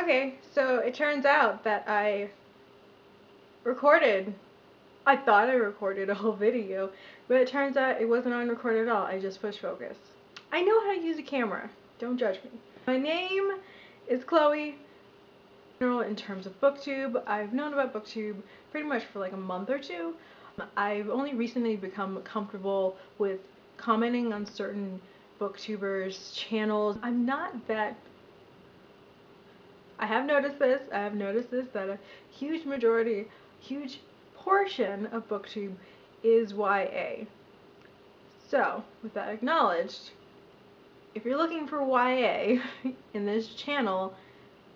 Okay, so it turns out that I thought I recorded a whole video, but it turns out it wasn't on record at all. I just pushed focus. I know how to use a camera. Don't judge me. My name is Chloe. In terms of Booktube, I've known about Booktube pretty much for like a month or two. I've only recently become comfortable with commenting on certain booktubers' channels. I have noticed this, that a huge portion of Booktube is YA. So, with that acknowledged, if you're looking for YA in this channel,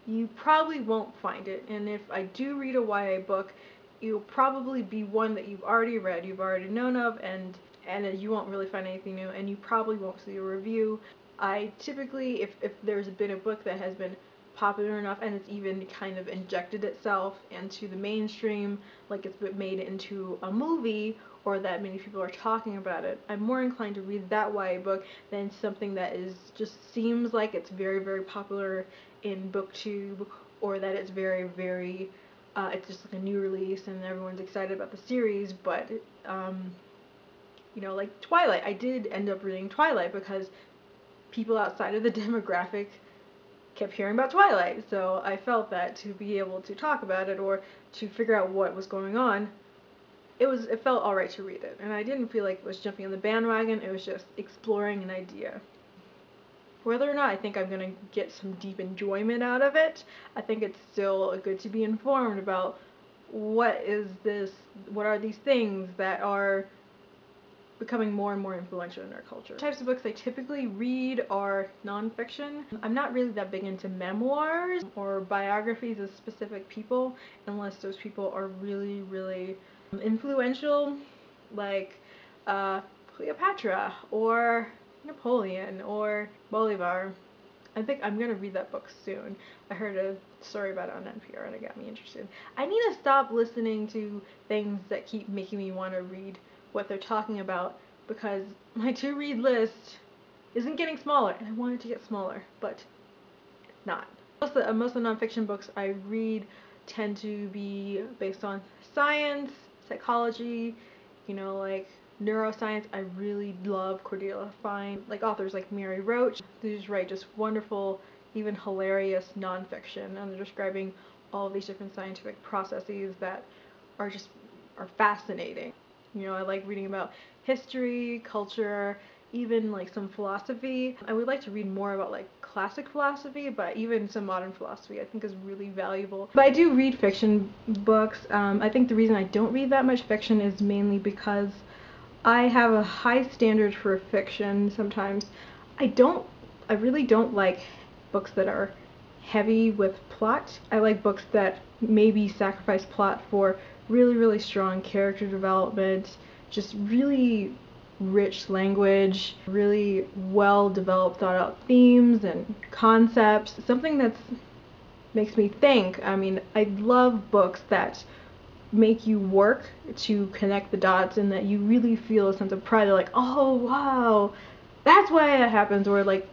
you probably won't find it. And if I do read a YA book, it'll probably be one that you've already read, you've already known of, and you won't really find anything new, and you probably won't see a review. I typically, if there's been a book that has been popular enough and it's even kind of injected itself into the mainstream, like it's been made into a movie or that many people are talking about it, I'm more inclined to read that YA book than something that just seems like it's very, very popular in Booktube, or that it's very it's just like a new release and everyone's excited about the series. But you know, like Twilight, I did end up reading Twilight because people outside of the demographic kept hearing about Twilight, so I felt that to be able to talk about it or to figure out what was going on, it felt alright to read it. And I didn't feel like it was jumping on the bandwagon, it was just exploring an idea. Whether or not I think I'm going to get some deep enjoyment out of it, I think it's still good to be informed about what are these things that are becoming more and more influential in our culture. The types of books I typically read are nonfiction. I'm not really that big into memoirs or biographies of specific people unless those people are really, really influential, like Cleopatra or Napoleon or Bolivar. I think I'm gonna read that book soon. I heard a story about it on NPR and it got me interested. I need to stop listening to things that keep making me want to read what they're talking about, because my to-read list isn't getting smaller, and I want it to get smaller, but it's not. Most of the nonfiction books I read tend to be based on science, psychology, you know, like neuroscience. I really love Cordelia Fine, like authors like Mary Roach. They just write just wonderful, even hilarious nonfiction, and they're describing all of these different scientific processes that are fascinating. You know, I like reading about history, culture, even like some philosophy. I would like to read more about like classic philosophy, but even some modern philosophy I think is really valuable. But I do read fiction books. I think the reason I don't read that much fiction is mainly because I have a high standard for fiction sometimes. I really don't like books that are heavy with plot. I like books that maybe sacrifice plot for really, really strong character development, just really rich language, really well developed, thought out themes and concepts, something that makes me think. I mean, I love books that make you work to connect the dots and that you really feel a sense of pride. Like, oh wow, that's why it happens, or like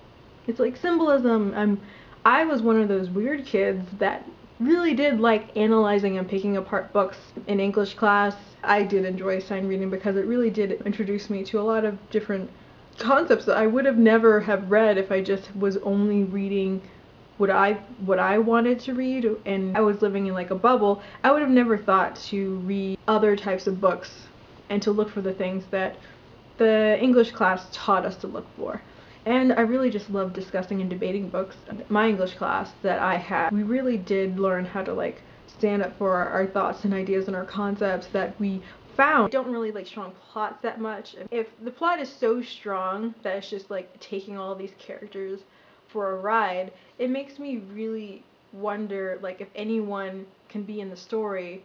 it's like symbolism. I was one of those weird kids that really did like analyzing and picking apart books in English class. I did enjoy sign reading because it really did introduce me to a lot of different concepts that I would have never have read if I just was only reading what I wanted to read and I was living in like a bubble. I would have never thought to read other types of books and to look for the things that the English class taught us to look for. And I really just love discussing and debating books. My English class that I had, we really did learn how to like stand up for our thoughts and ideas and our concepts that we found. I don't really like strong plots that much. If the plot is so strong that it's just like taking all these characters for a ride, it makes me really wonder, like, if anyone can be in the story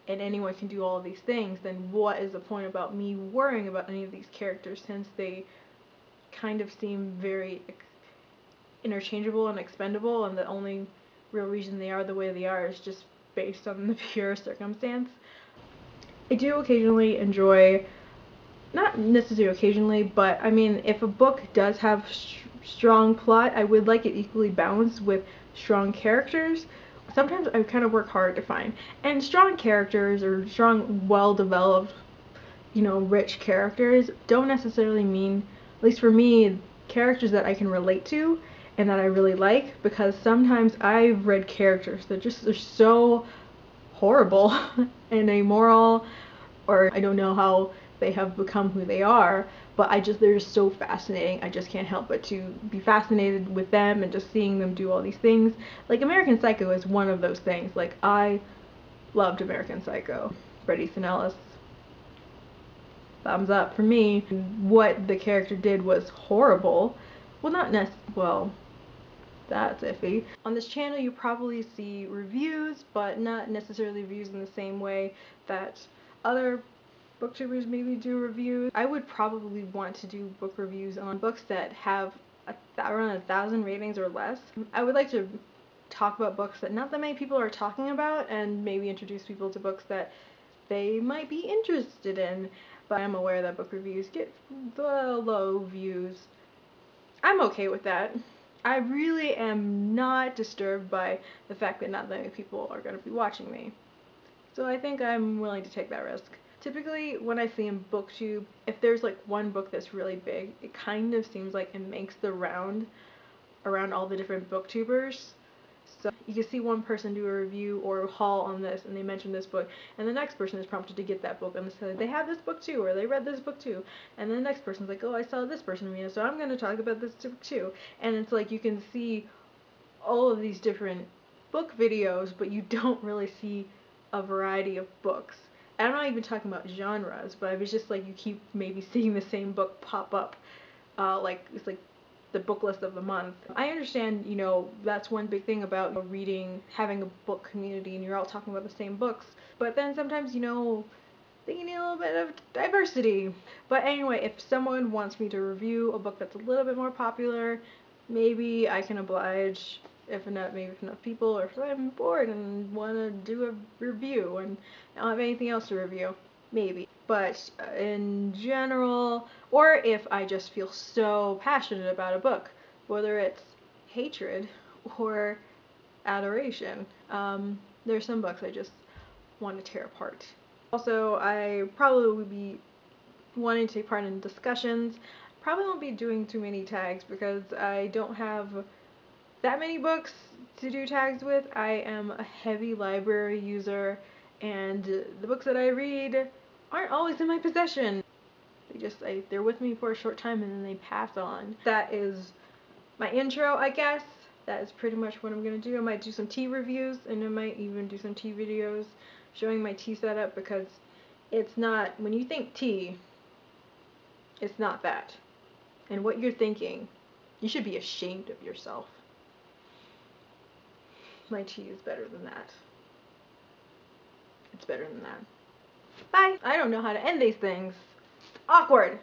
and anyone can do all of these things, then what is the point about me worrying about any of these characters, since they kind of seem very interchangeable and expendable, and the only real reason they are the way they are is just based on the pure circumstance. I do occasionally enjoy, not necessarily occasionally, but I mean, if a book does have strong plot. I would like it equally balanced with strong characters. Sometimes I kind of work hard to find. And strong characters or strong, well-developed, rich characters don't necessarily mean, at least for me, characters that I can relate to and that I really like, because sometimes I've read characters that just are so horrible and amoral, or I don't know how they have become who they are, but they're just so fascinating. I just can't help but to be fascinated with them and just seeing them do all these things. Like American Psycho is one of those things. Like, I loved American Psycho. Bret Easton Ellis, thumbs up for me. What the character did was horrible. Well, not well, that's iffy. On this channel you probably see reviews, but not necessarily reviews in the same way that other booktubers maybe do reviews. I would probably want to do book reviews on books that have around 1,000 ratings or less. I would like to talk about books that not that many people are talking about, and maybe introduce people to books that they might be interested in. But I'm aware that book reviews get the low views. I'm okay with that. I really am not disturbed by the fact that not that many people are going to be watching me. So I think I'm willing to take that risk. Typically, when I see in Booktube, if there's like one book that's really big, it kind of seems like it makes the round around all the different booktubers. So you can see one person do a review or a haul on this, and they mention this book, and the next person is prompted to get that book, and they have this book too, or they read this book too, and then the next person's like, oh, I saw this person read it, so I'm going to talk about this book too. And it's like you can see all of these different book videos, but you don't really see a variety of books. And I'm not even talking about genres, but I was just like, you keep maybe seeing the same book pop up, it's like the book list of the month. I understand, that's one big thing about reading, having a book community, and you're all talking about the same books. But then sometimes, they need a little bit of diversity. But anyway, if someone wants me to review a book that's a little bit more popular, maybe I can oblige. If enough people, or if I'm bored and want to do a review and I don't have anything else to review, maybe. But in general, or if I just feel so passionate about a book, whether it's hatred or adoration, there's some books I just want to tear apart. Also, I probably would be wanting to take part in discussions. Probably won't be doing too many tags because I don't have that many books to do tags with. I am a heavy library user, and the books that I read aren't always in my possession. They're with me for a short time and then they pass on. That is my intro, I guess. That is pretty much what I'm going to do. I might do some tea reviews, and I might even do some tea videos showing my tea setup, because it's not, when you think tea, it's not that. And what you're thinking, you should be ashamed of yourself. My tea is better than that. It's better than that. Bye! I don't know how to end these things. Awkward!